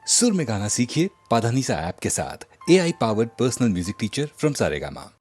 सुर में गाना सीखिए पाधानीसा ऐप के साथ। AI powered personal music teacher from Saregama.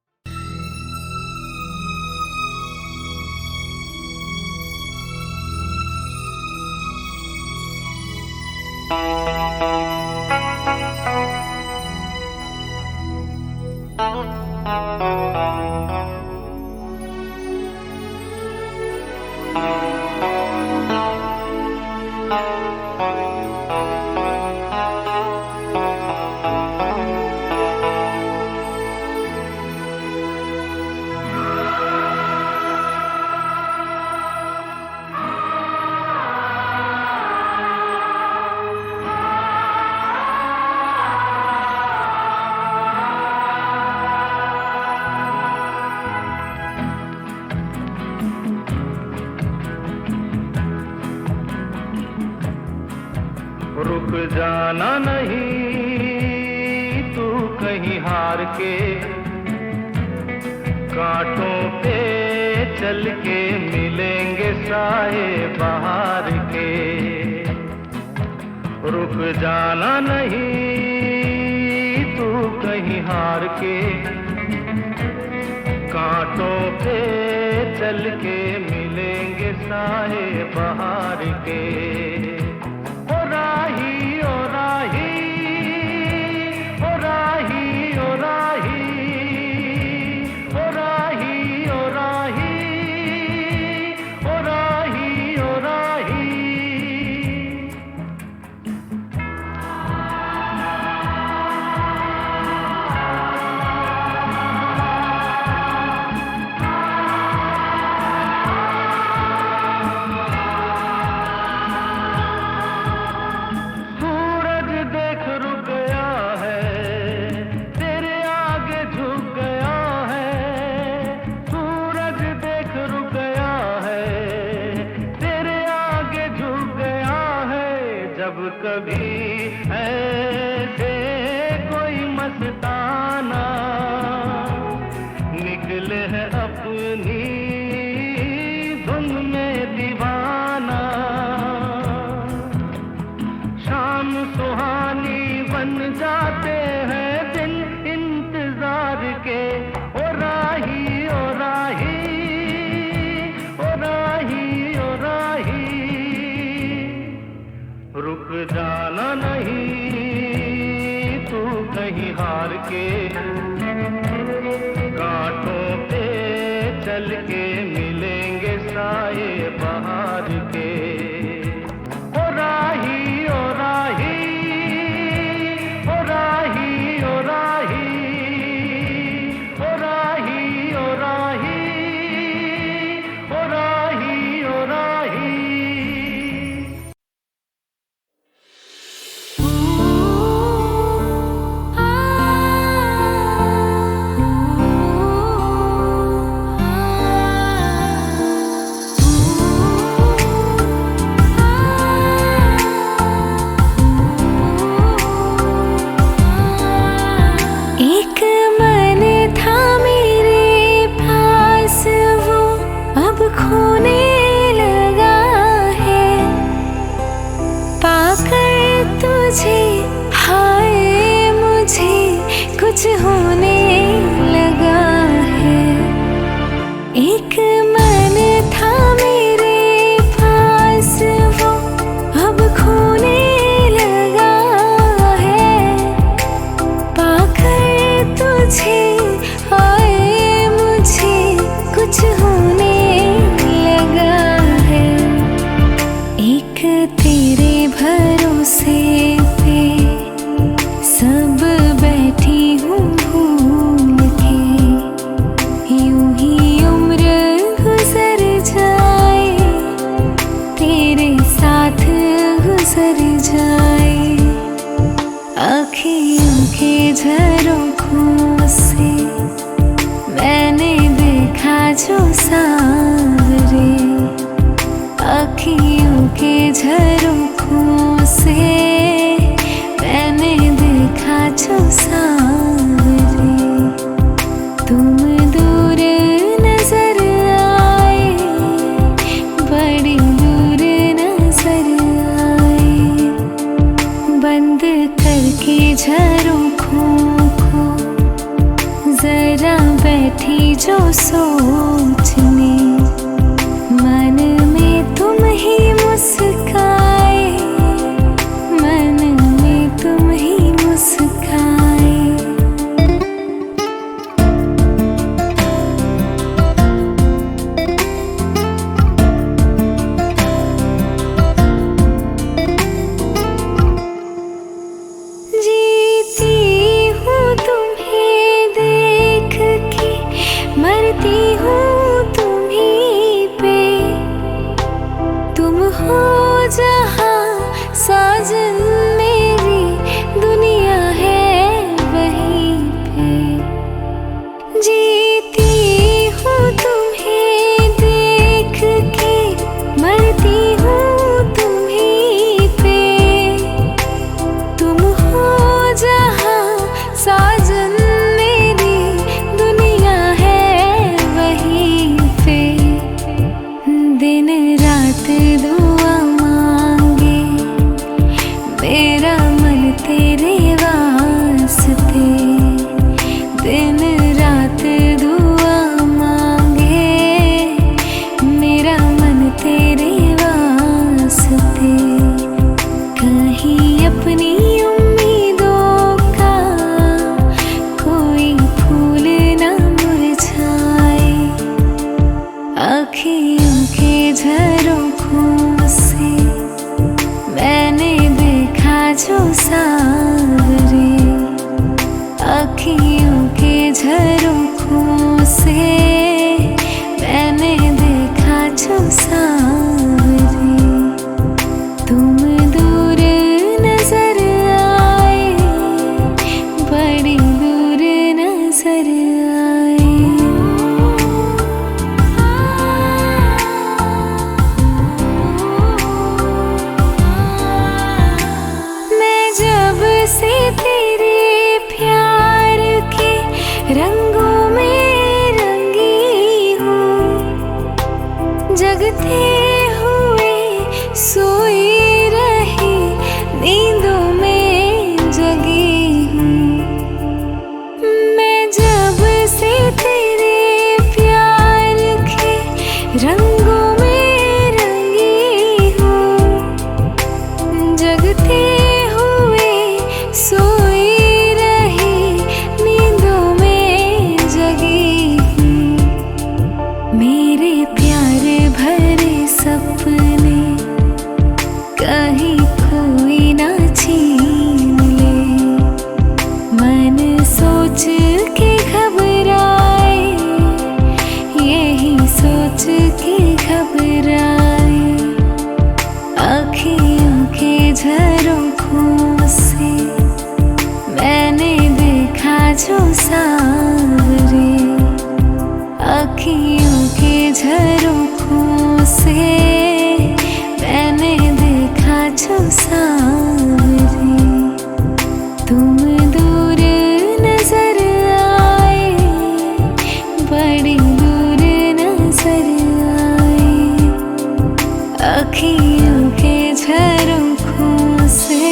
रुक जाना नहीं तू कहीं हार के, कांटों पे चल के मिलेंगे साए बहार के। रुक जाना नहीं तू कहीं हार के, कांटों पे चल के मिलेंगे साए बहार के। जब कभी ऐसे कोई मस्ताना निकले है अपनी धुन में दीवाना, शाम सुहानी बन जाते हैं दिन इंतजार के। ओ राही ओ राही ओ राही ओ राही, रुक जाना नहीं तू कहीं हार के, कांटों पे चल के मिलेंगे साए बहार के। ओ राही ओ राही ओ राही ओ राही ओ राही ओ राही ओ राही ओ राही। कुछ होने लगा है, एक मन था मेरे पास वो अब खोने लगा है। पाकर तुझे आए मुझे कुछ होने लगा है, एक तेरे भरोसे पे सब बैठी हूँ भूल के। यूं ही उम्र गुजर जाए, तेरे साथ गुजर जाए। आँखियों के झरोखों से मैंने देखा जो सांवरे, आँखियों के झरोखों से मैंने देखा जो सांवरे। तुम दूर नजर आए, बड़ी दूर नजर आए, बन बंद करके झरोखों को जरा बैठी जो सोचने, मन में तुम ही मुस्काए, मन में तुम ही मुस्काए। जीती हूँ तुम्हें देख के, मरती हूँ तुम्हीं पे, तुम हो जहाँ साजन मेरी दुनिया है वहीं पे। जीती हूँ तुम्हें देख के, मरती हूँ तुम्हीं पे, तुम हो जहाँ साजन मेरी दुनिया है वहीं पे। दिन रात दुआ मांगे मेरा मन तेरे वास्ते, दिन रात दुआ मांगे मेरा मन तेरे वास्ते। कहीं अपनी उम्मीदों का कोई फूल न मुरझाए, आँखियों के झरोखों से मैंने देखा जो सावरे, आँखियों के झरोखों से मैंने देखा जो सावरे। तुम दूर नजर आए, बड़ी दूर नजर आए। मैं जब से तेरे प्यार के रंगों में रंगी हूँ, जगते हुए सोई रही नींदों में जगी हूँ। मैं जब से तेरे प्यार के रंगों में रंगी हूँ, जगते हुए सोई रही नींदों में जगी हूँ। मेरे प्यार भरे सपने कहीं कोई ना छीन ले, मन सोच के घबराए, यही सोच के घबराए। आँखियों के झरोखों से मैंने देखा जो सावरे, आँखियों के झरोखों से मैंने देखा जो सावरे। तुम दूर नजर आए, बड़ी दूर नजर आए, आँखियों के झरोखों से।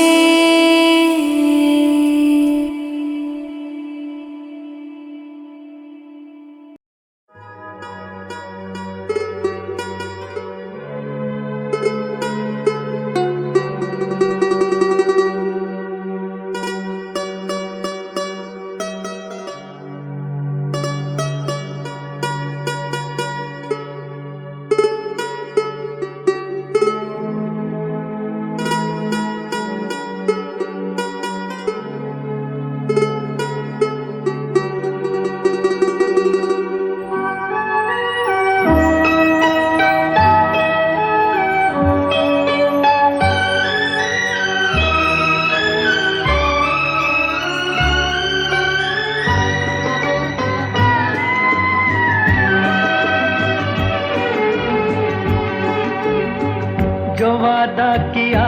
जो वादा किया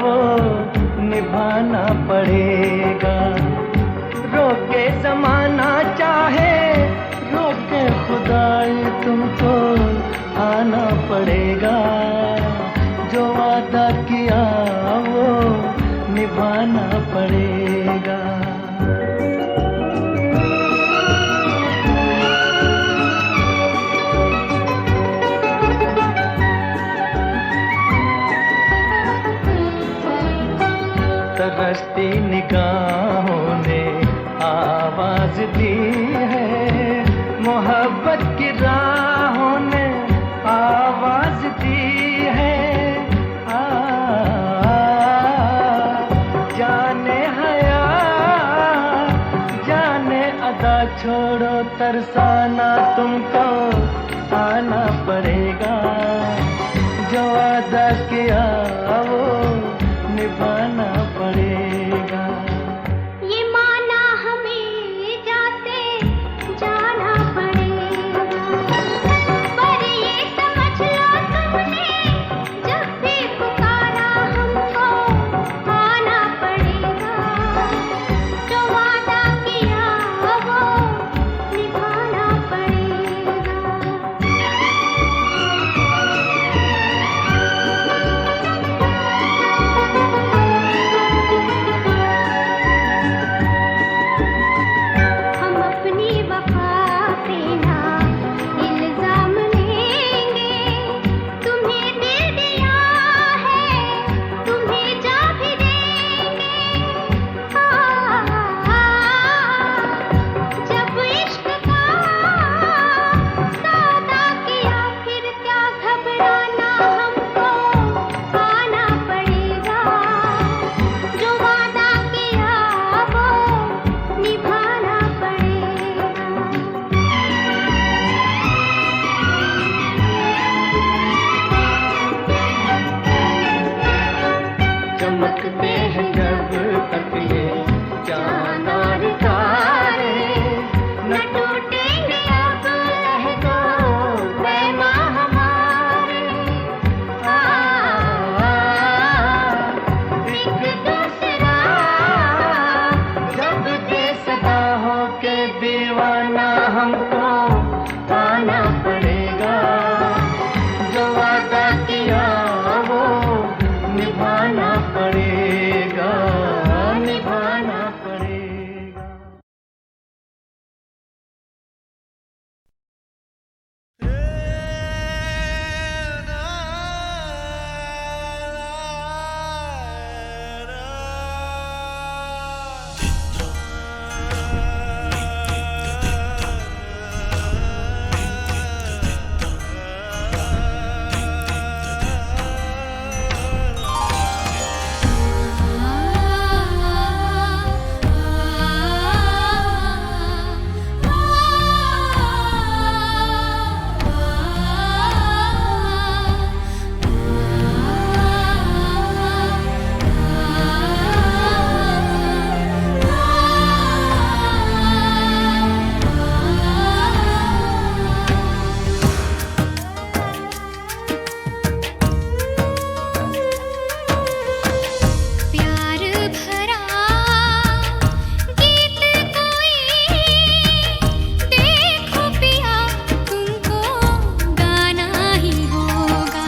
वो निभाना पड़ेगा, रोके जमाना चाहे रोके खुदाई तुमको आना पड़ेगा। जो वादा किया वो निभाना पड़ेगा। तरसती निगाहों ने आवाज दी है, मोहब्बत की राहों ने आवाज दी है। जाने हया जाने अदा छोड़ो, तरसाना तुमको आना पड़ेगा। जो वादा किया वो निभाना पड़ेगा। ये माना हमें जाते जाना पड़ेगा, पर ये समझ लो तुमने जब भी पुकारा हमको आना पड़ेगा। जो वादा किया वो निभाना पड़ेगा। हम अपनी वफा पे ना इल्जाम लेंगे, तुम्हें दिल दिया है तुम्हें जा भी देंगे। जब इश्क का सौदा किया फिर क्या घबराना, हमको आना पड़ेगा। जो वादा किया वो निभाना पड़ेगा। चमकते हैं जब तक ये चांद और तारे, न टूटेंगे अब लहदो पैमा हमारे। एक दूसरा जब दे सदा हो के दीवाना, हमको आना पड़ेगा। जो वादा किया वो निभाना पड़ेगा, निभाना पड़ेगा। प्यार भरा गीत कोई देखो पिया तुमको गाना ही होगा।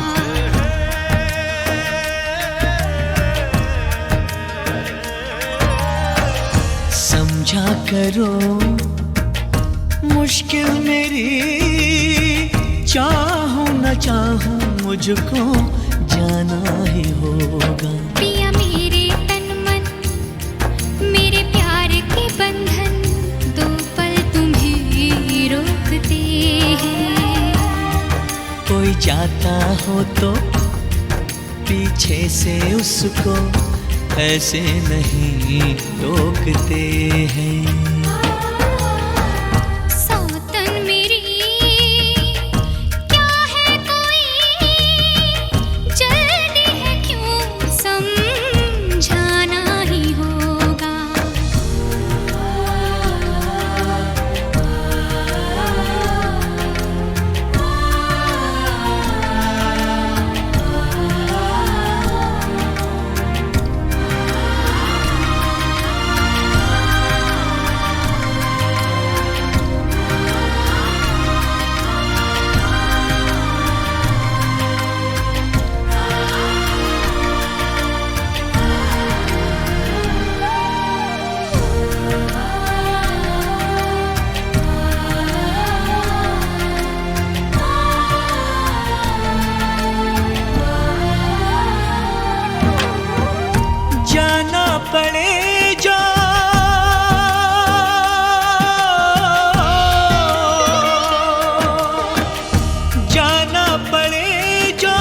समझा करो मुश्किल मेरी, चाहूं न चाहूं मुझको जाना ही होगा। पिया मेरे तन मन मेरे प्यार के बंधन, दो पल तुम्हें रोकते हैं। कोई जाता हो तो पीछे से उसको ऐसे नहीं रोकते हैं। सौतन मेरी क्या है कोई जल्दी है क्यों, समझाना ही होगा। पड़े जो जाना पड़े जो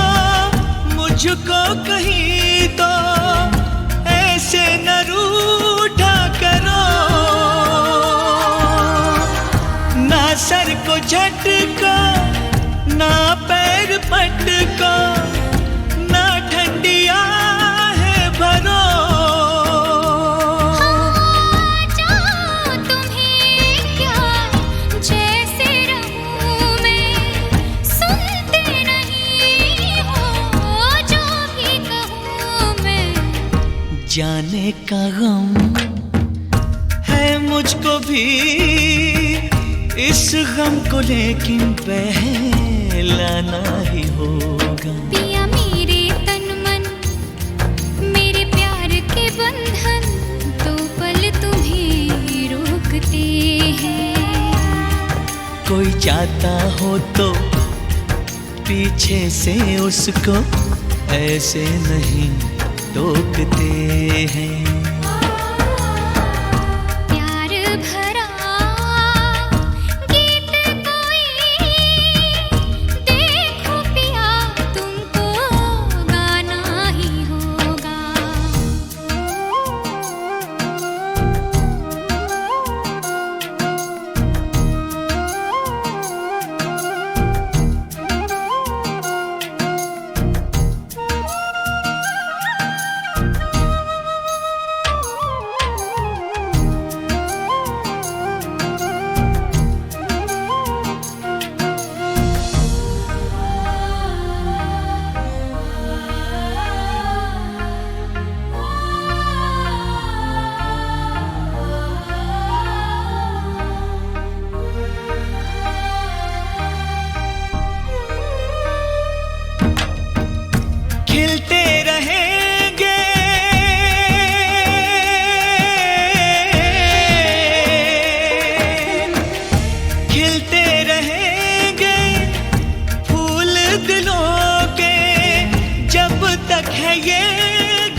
मुझको कहीं तो ऐसे न रूठा करो, ना सर को झटको ना पैर पटको ना ठंडिया है भरो। हाँ, जाओ तुम्हें क्या जैसे रहूं मैं, सुनते नहीं हो जो भी कहूँ मैं। जाने का गम है मुझको भी इस गम को, लेकिन बहलाना ही होगा। पिया मेरे तन मन मेरे प्यार के बंधन, दो पल तुम्हें रोकते हैं। कोई जाता हो तो पीछे से उसको ऐसे नहीं टोकते हैं। खिलते रहेंगे खिलते रहेंगे फूल दिलों के, जब तक है ये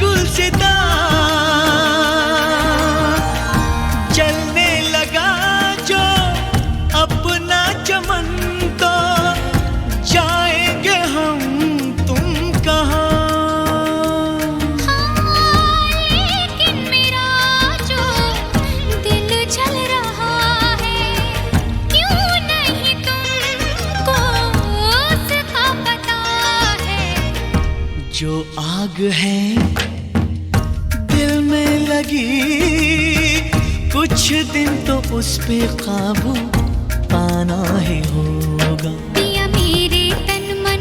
गुलसिता। जलने लगा जो अपना चमन तो जाएंगे हम तुम कहाँ। जो आग है दिल में लगी, कुछ दिन तो उस पे काबू पाना ही होगा। पिया मेरे तन मन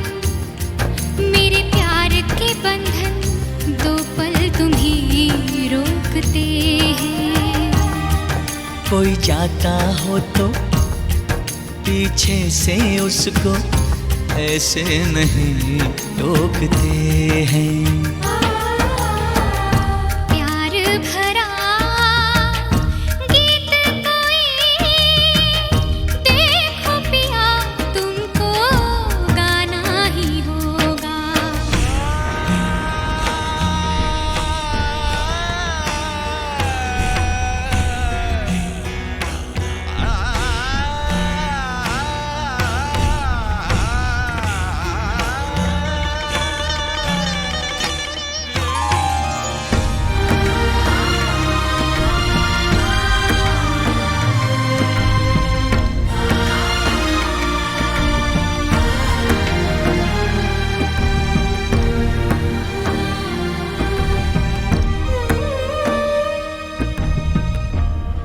मेरे प्यार के बंधन, दो पल तुम्हें रोकते हैं। कोई जाता हो तो पीछे से उसको ऐसे नहीं टोकते हैं। प्यार भरा गीत कोई देखो पिया, तुमको गाना ही होगा।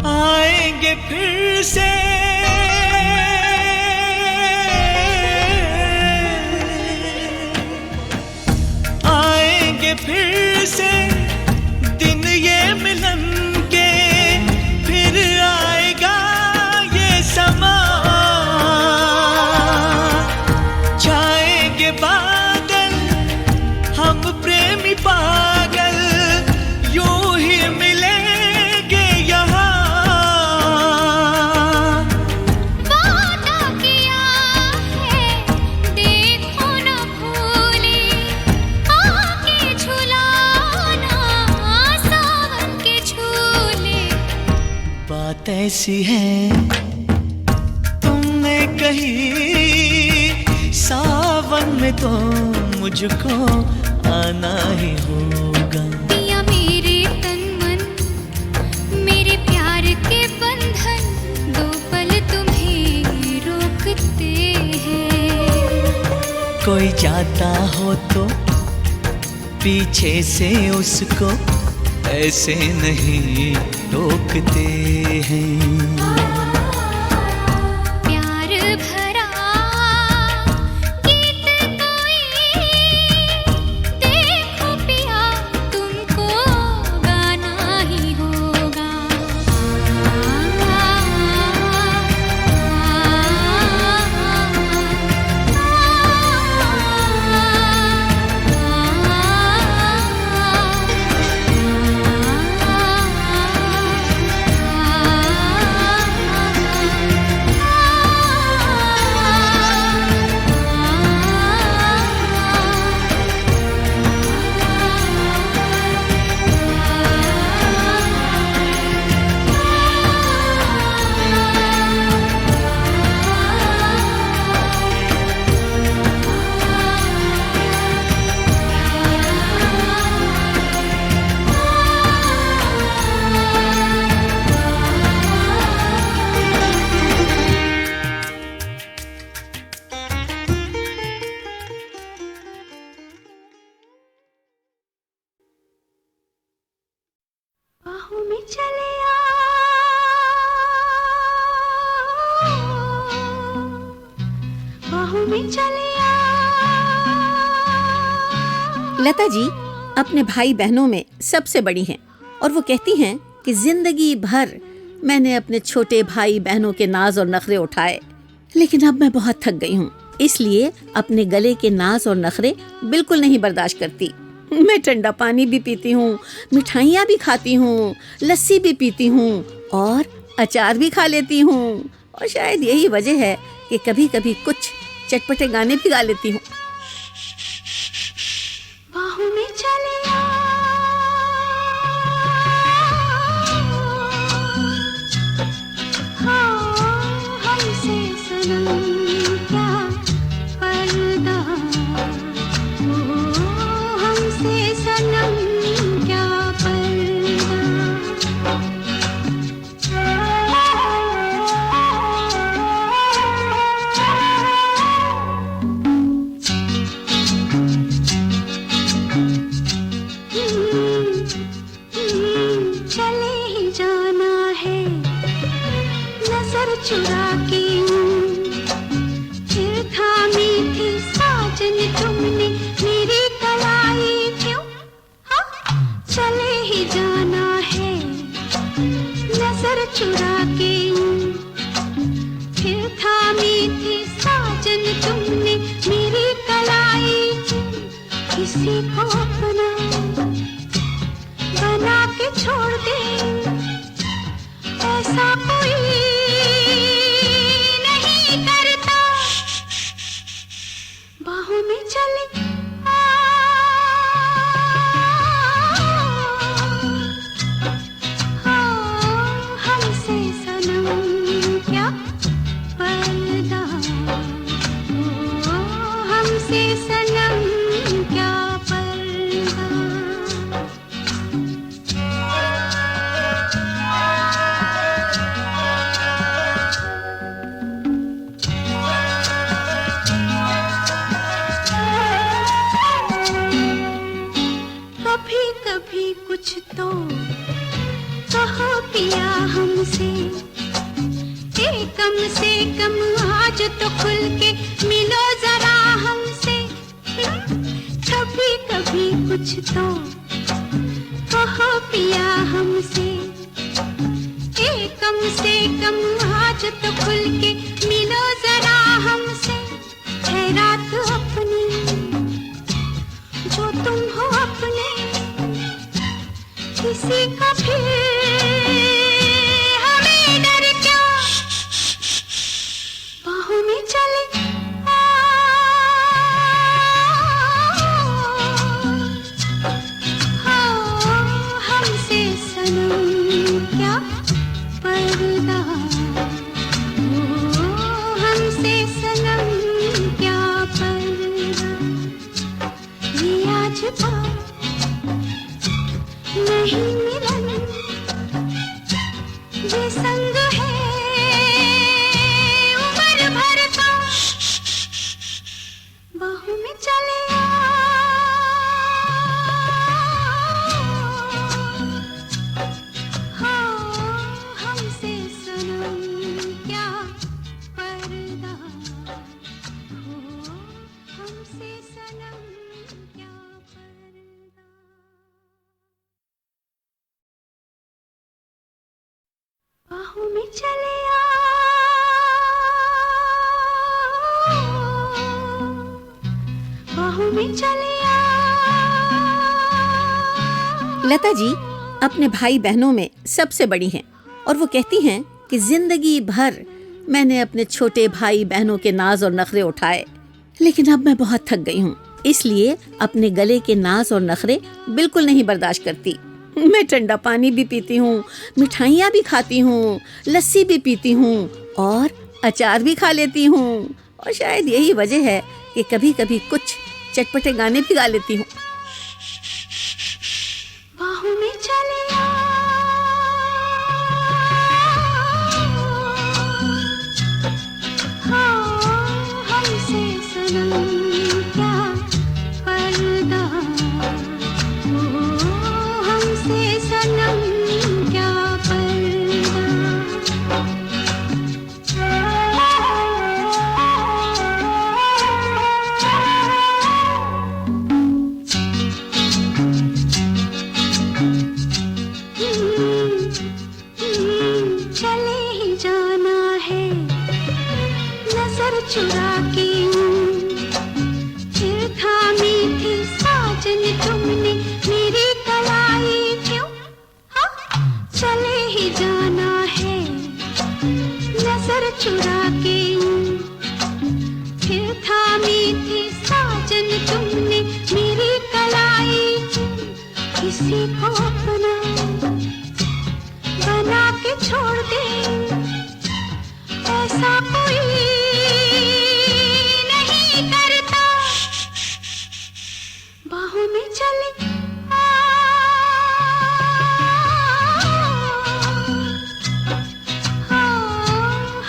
आएंगे फिर से आएंगे फिर से दिन ये मिलन के, फिर आएगा ये समा। छाएंगे बादल हम प्रेमी पागल, यूं ही मिलेंगे यहाँ। ऐसी है तुमने कही सावन में तो मुझको आना ही होगा। पिया मेरे तन मन मेरे प्यार के बंधन दो पल तुम्हें रोकते हैं। कोई जाता हो तो पीछे से उसको ऐसे नहीं रोकते हैं। प्यार भरा गीत कोई देखो पिया तुमको गाना ही होगा। बाहों में चले बाहों में चले लता जी अपने भाई बहनों में सबसे बड़ी हैं और वो कहती हैं कि जिंदगी भर मैंने अपने छोटे भाई बहनों के नाज और नखरे उठाए, लेकिन अब मैं बहुत थक गई हूँ, इसलिए अपने गले के नाज और नखरे बिल्कुल नहीं बर्दाश्त करती। मैं ठंडा पानी भी पीती हूँ, मिठाइयाँ भी खाती हूँ, लस्सी भी पीती हूँ और अचार भी खा लेती हूँ, और शायद यही वजह है कि कभी कभी कुछ चटपटे गाने भी गा लेती हूँ। बाहों में चले हमसे सनम क्या पर्दा, हमसे सनम क्या चले ही जाना है नजर चुरा के, फिर थामी थी साजन तुमने मेरी कलाई क्यों। हाँ चले ही जाना है नजर चुरा के, फिर थामी थी साजन तुमने मेरी कलाई क्यों। किसी को अपना बना के छोड़ दे ऐसा कोई नहीं करता। बाहों में चले हमसे सनम क्या पर्दा, हमसे सनम क्या पर्दा। कभी कभी कुछ तो कहो पिया हमसे, कम से कम आज तो खुल के मिलो जरा हमसे। कभी कभी कुछ तो कहो पिया हमसे, कम से कम आज तो खुल के मिलो जरा हमसे। है रात अपनी जो तुम हो अपने, किसी का फिर हमें डर क्या। बाहों में चले हमसे सनम क्या पर्दा। बाहों में चले आ, बाहों में चले आ। लता जी अपने भाई बहनों में सबसे बड़ी हैं और वो कहती हैं कि जिंदगी भर मैंने अपने छोटे भाई बहनों के नाज और नखरे उठाए, लेकिन अब मैं बहुत थक गई हूँ, इसलिए अपने गले के नाज और नखरे बिल्कुल नहीं बर्दाश्त करती। मैं ठंडा पानी भी पीती हूँ, मिठाइयाँ भी खाती हूँ, लस्सी भी पीती हूँ और अचार भी खा लेती हूँ। और शायद यही वजह है कि कभी कभी कुछ चटपटे गाने भी गा लेती हूँ। बाहों में चले आ, हाँ, हमसे सनम क्या पर्दा, ओ, हमसे सनम क्या पर्दा। चले ही जाना है नजर चुरा के, फिर थामी थी साजन तुमने मेरी कलाई क्यों, हाँ? चले ही जाना है नजर चुरा के, फिर थामी थी साजन तुमने मेरी कलाई क्यों। किसी को अपना बना के छोड़ दे, ऐसा कोई नहीं करता। बाहों में चले आ, हाँ,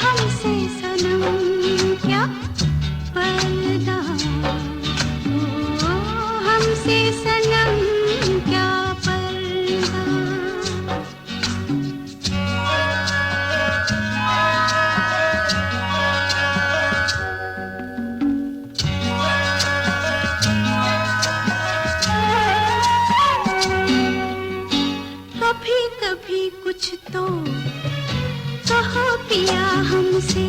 हमसे सनम क्या पर्दा, ओ, हमसे सनम क्या पर्दा। कभी कभी कुछ तो कहो पिया हमसे,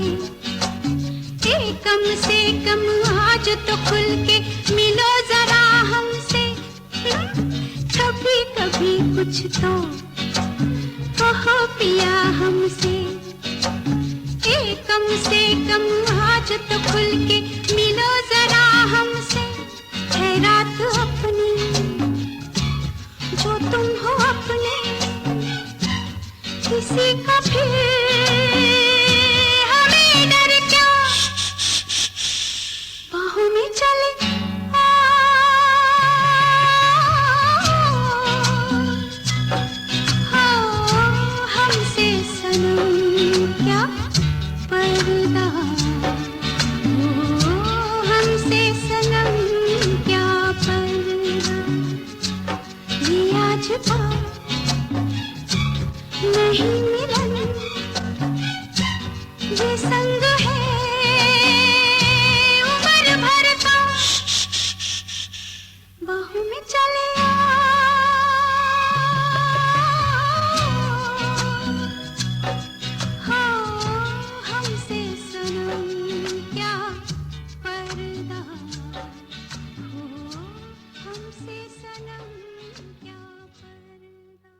कम से कम आज तो खुल के मिलो जरा हमसे। कभी कभी कुछ तो कहो पिया हमसे, कम से कम आज तो खुल के मिलो जरा हमसे। है रात अपनी जो तुम हो अपने, किसी का फिर हमें डर क्या। बाहों में चले आ, हाँ, हमसे सनम क्या पर्दा, ओ, हमसे सनम क्या पर्दा। ये आज बात नहीं मिलन, ये संग है उम्र भर का। बाहों में चले आ, हाँ, हमसे सनम क्या पर्दा, हो, हमसे सनम क्या पर्दा।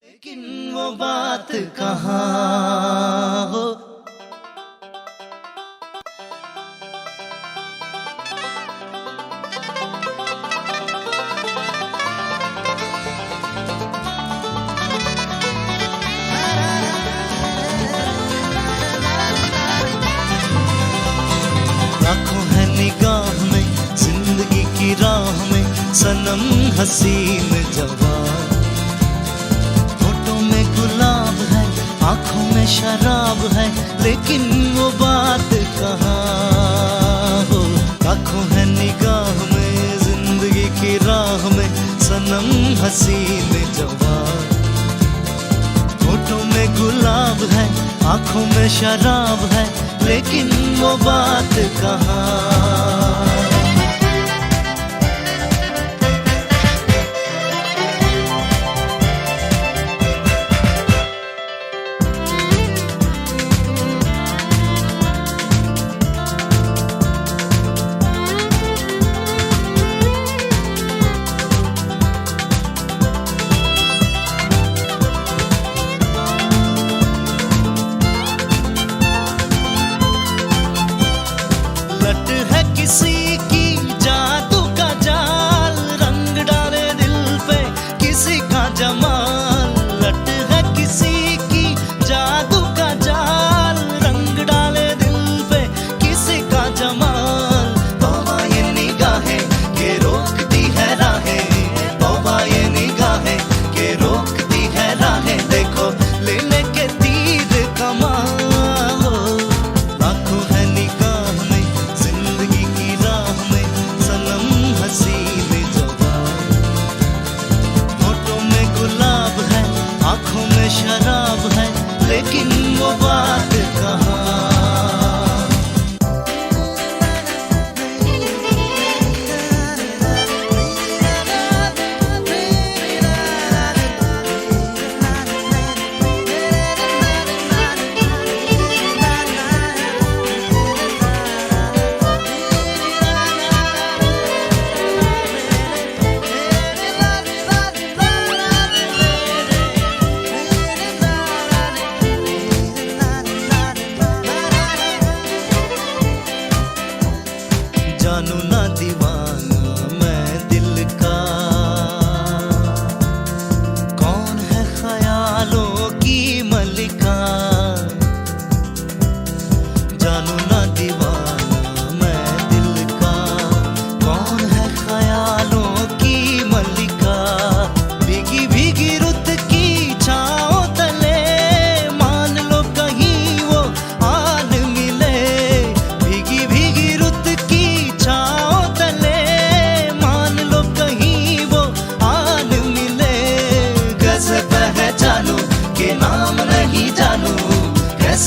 लेकिन वो बात कहाँ हो, लाखों है निगाह में जिंदगी की राह में सनम हसीन जवान। होठों में गुलाब है, आंखों में शराब है, लेकिन वो बात कहाँ हो। लाखों है निगाह में जिंदगी की राह में सनम हसीन जवान। होठों में गुलाब है, आंखों में शराब है, लेकिन वो बात कहाँ।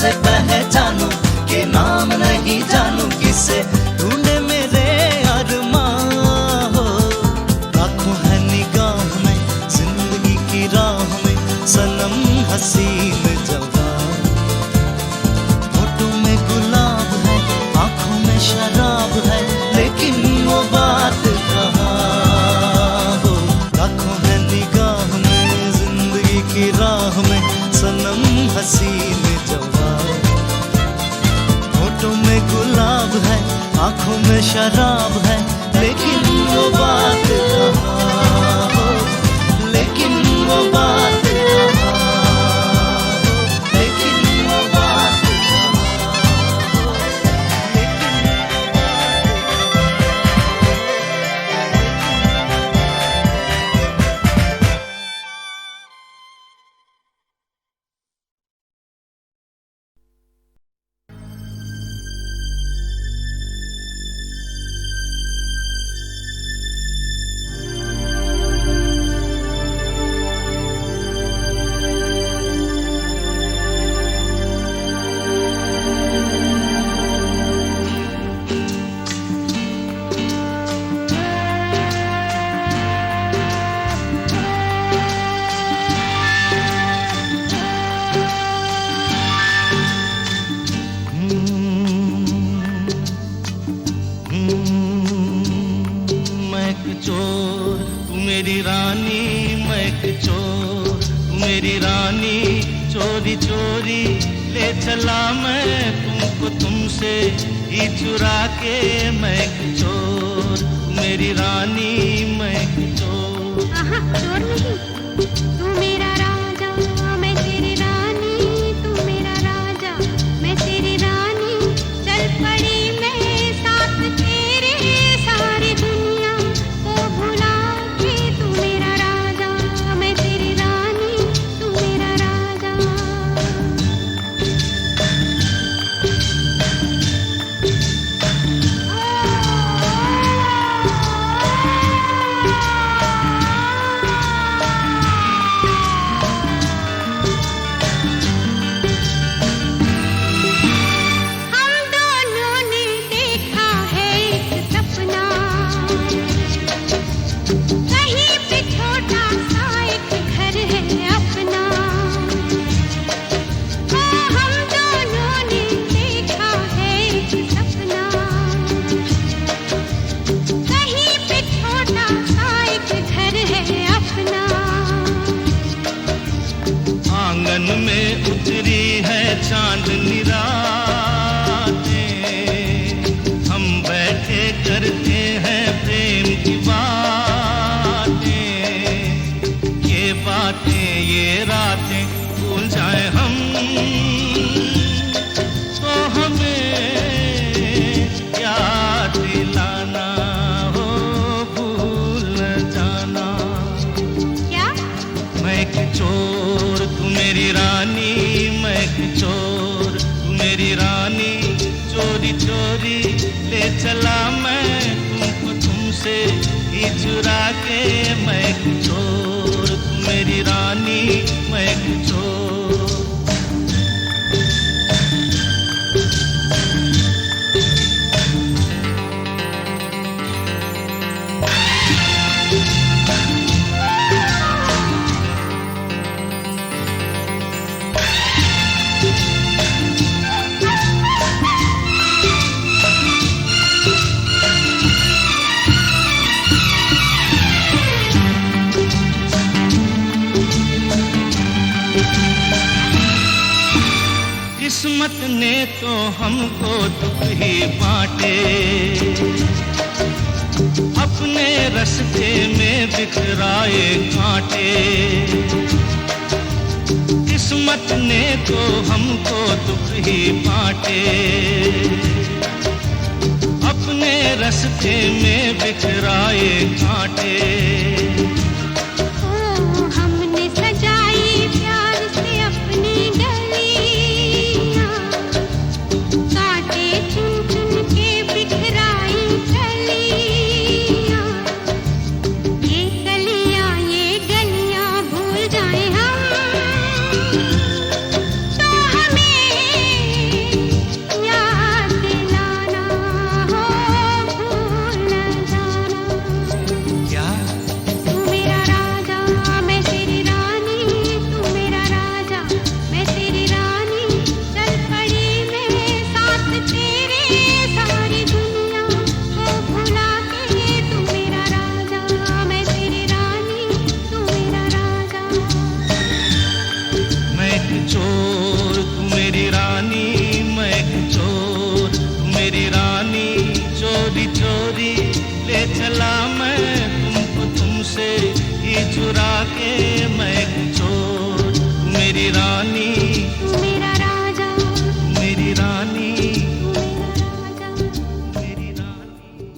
से पहचानूं कि नाम नहीं जानूं किसे ढूंढे मेरे अरमान हो। लाखों है निगाह में जिंदगी की राह में सनम हसीन जवान। होठों में गुलाब है आंखों में शराब है लेकिन वो बात कहाँ हो। लाखों है निगाह में जिंदगी की राह में सनम हसीन जवान। होठों में गुलाब है आंखों में शराब है लेकिन वो बात कहाँ हो। लेकिन वो बात कहाँ हो। लेकिन वो बात कहाँ हो। मैं एक चोर तू मेरी रानी, मैं एक चोर तू मेरी रानी। चोरी चोरी ले चला मैं तुमको तुमसे ही चुरा के। मैं एक चोर तू मेरी रानी, मैं एक चोर। चोर नहीं, तू मेरा राजा मैं तेरी रानी, तू मेरा राजा मैं तेरी रानी। चल पड़ी मैं साथ तेरे सारी दुनिया को भुला के। तू मेरा राजा मैं तेरी रानी, तू मेरा राजा। आंगन में उतरी है चांदनी रातें, हम बैठे करते हैं प्रेम की बातें। ये बातें ये रातें भूल जाए हम तो हमें याद दिलाना हो, भूल न जाना। क्या? मैं एक चोर तू मेरी रानी, मैं एक चोर तू मेरी रानी। चोरी चोरी ले चला मैं तुमको तुमसे ही चुरा के। मैं एक चोर तू मेरी रानी, मैं एक चोर। किस्मत ने तो हमको दुख ही बांटे, अपने रास्ते में बिखराए कांटे। किस्मत ने तो हमको दुख ही बांटे, अपने रास्ते में बिखराए कांटे। हमने सजाई प्यार से अपनी गलियां, कांटे चुन चुन के बिखराई कलियां। ये गलियां भूल जाए हम तो हमें चुरा के मैं एक चोर, मेरी रानी मेरा राजा, मेरी रानी मेरा राजा। मेरी रानी।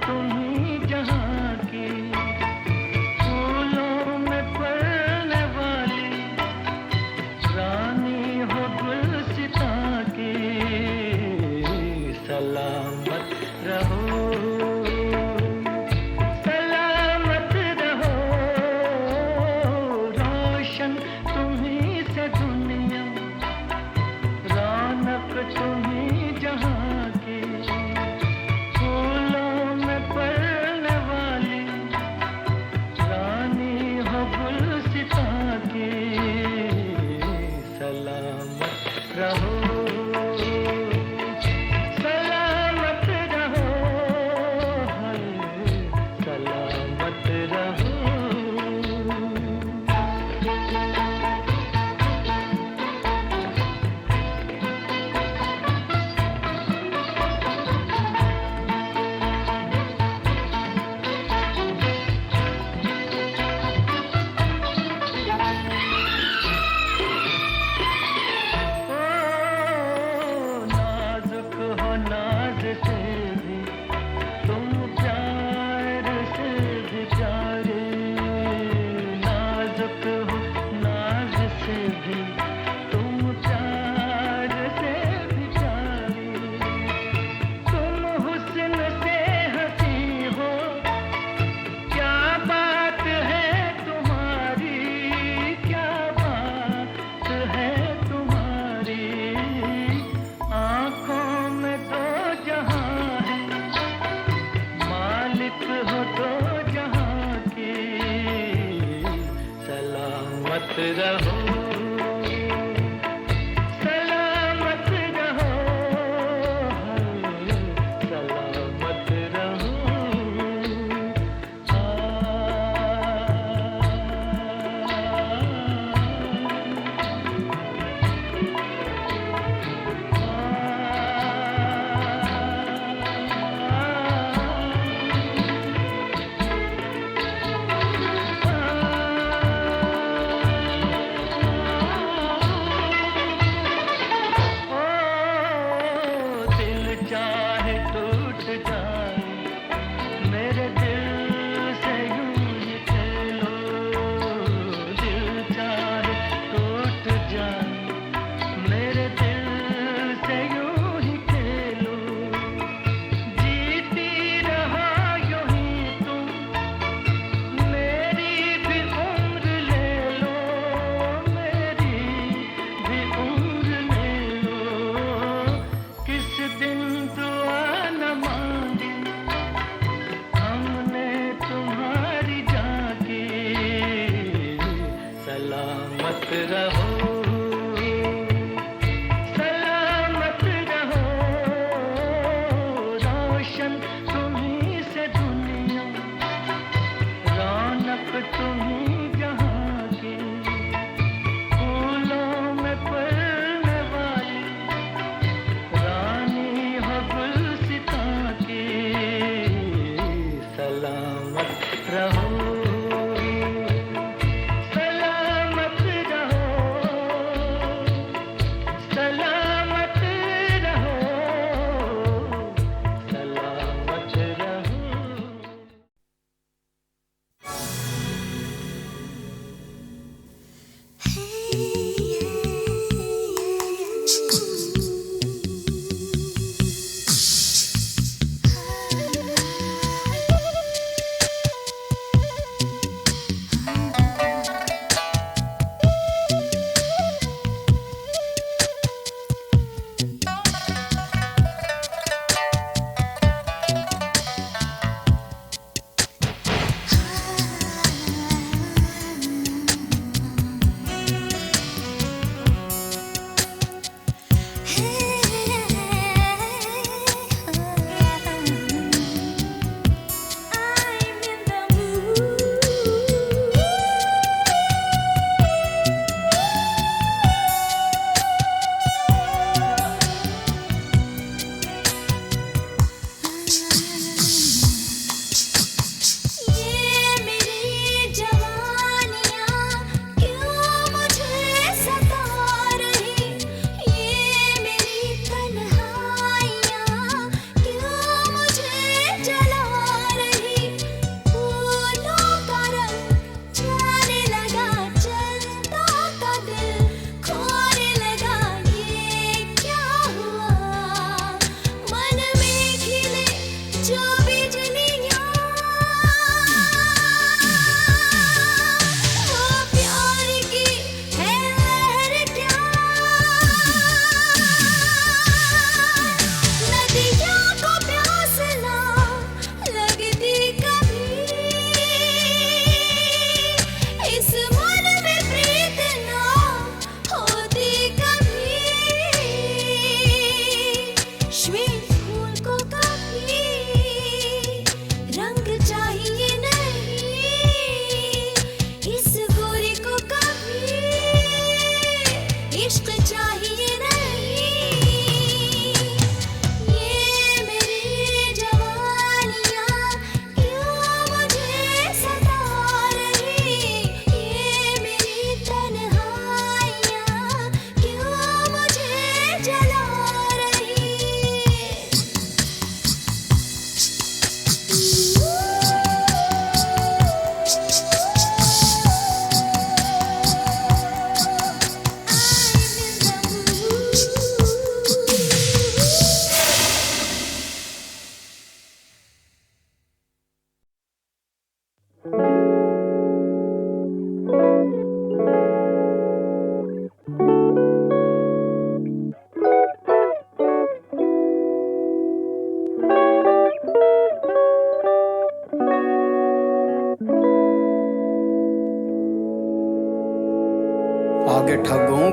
तुम्ही जहाँ की फूलों में पलने वाली रानी हो गुलसिता की, सलामत रहो सलामत रहो, रोशन तुम्ही से दुनिया, रौनक तुम्ही जहाँ की, पलने वाली रानी हो गुलसिता की, सलामत रहो सलामत रहो, सलामत रहो। रहो सलामत रहो, सलामत रहो।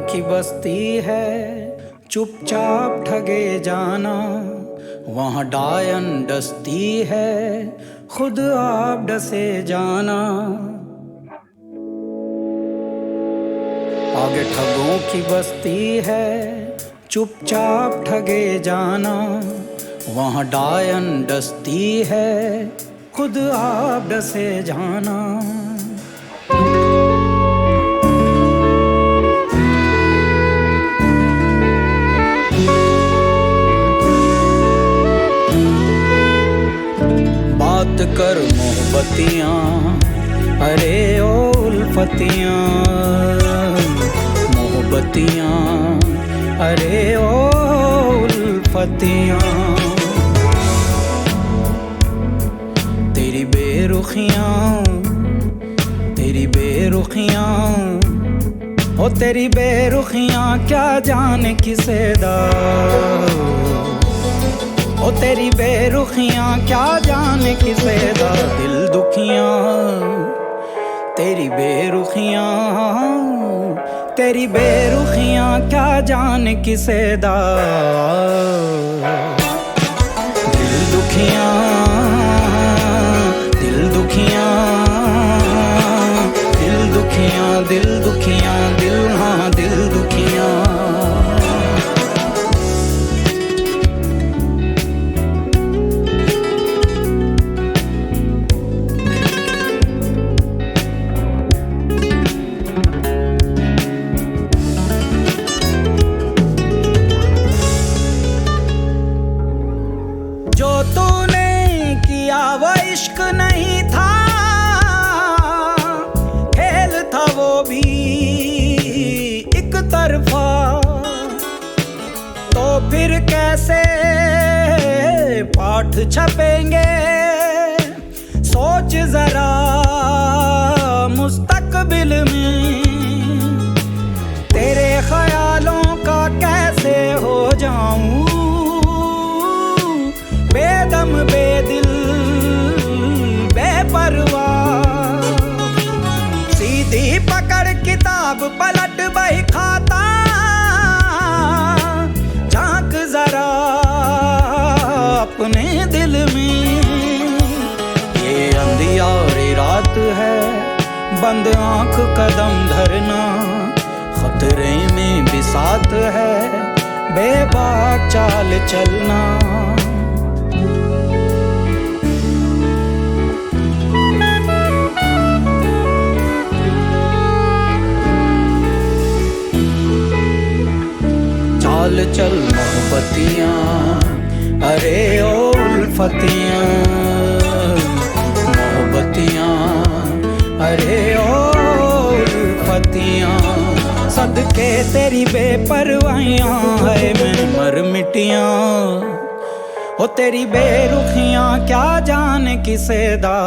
की बस्ती है, चुपचाप ठगे जाना, वहाँ डायन डसती है, खुद आप डसे जाना। आगे ठगों की बस्ती है, चुपचाप ठगे जाना, वहाँ डायन डसती है, खुद आप डसे जाना। बात कर मोहब्बतियाँ, अरे ओ उल्फतियाँ, मोहब्बतियाँ, अरे ओ उल्फतियाँ। तेरी बेरुखियाँ, तेरी बेरुखियाँ, ओ तेरी बेरुखियाँ क्या जाने किसे दा, ओ तेरी बेरुखियाँ क्या जाने किसे दा। दिल दुखियाँ, तेरी बेरुखियाँ, तेरी बेरुखियाँ क्या जाने किसे दा। दिल दुखियाँ, दिल दुखियाँ, दिल दुखियाँ, दिल दुखियाँ, दिल हाँ दिल दुखियाँ। इश्क नहीं था, खेल था वो भी एक तरफा, तो फिर कैसे पाठ छपेंगे। सोच जरा मुस्तकबिल में, तेरे ख्यालों का कैसे हो जाऊं बेदम बेदिल बेपरवाह। सीधी पकड़ किताब पलट बही खाता, झांक जरा अपने दिल में। ये अंधियारी रात है, बंद आंख कदम धरना, खतरे में बिसात है, बेबाक चाल चलना। चाल चल मोहब्बतियाँ, अरे ओ उल्फतियाँ, मोहब्बतियाँ, अरे ओ उल्फतियाँ। सदके तेरी बेपरवाहियाँ है मैं मर मिटियाँ, ओ तेरी बेरुखियाँ क्या जाने किसे दा।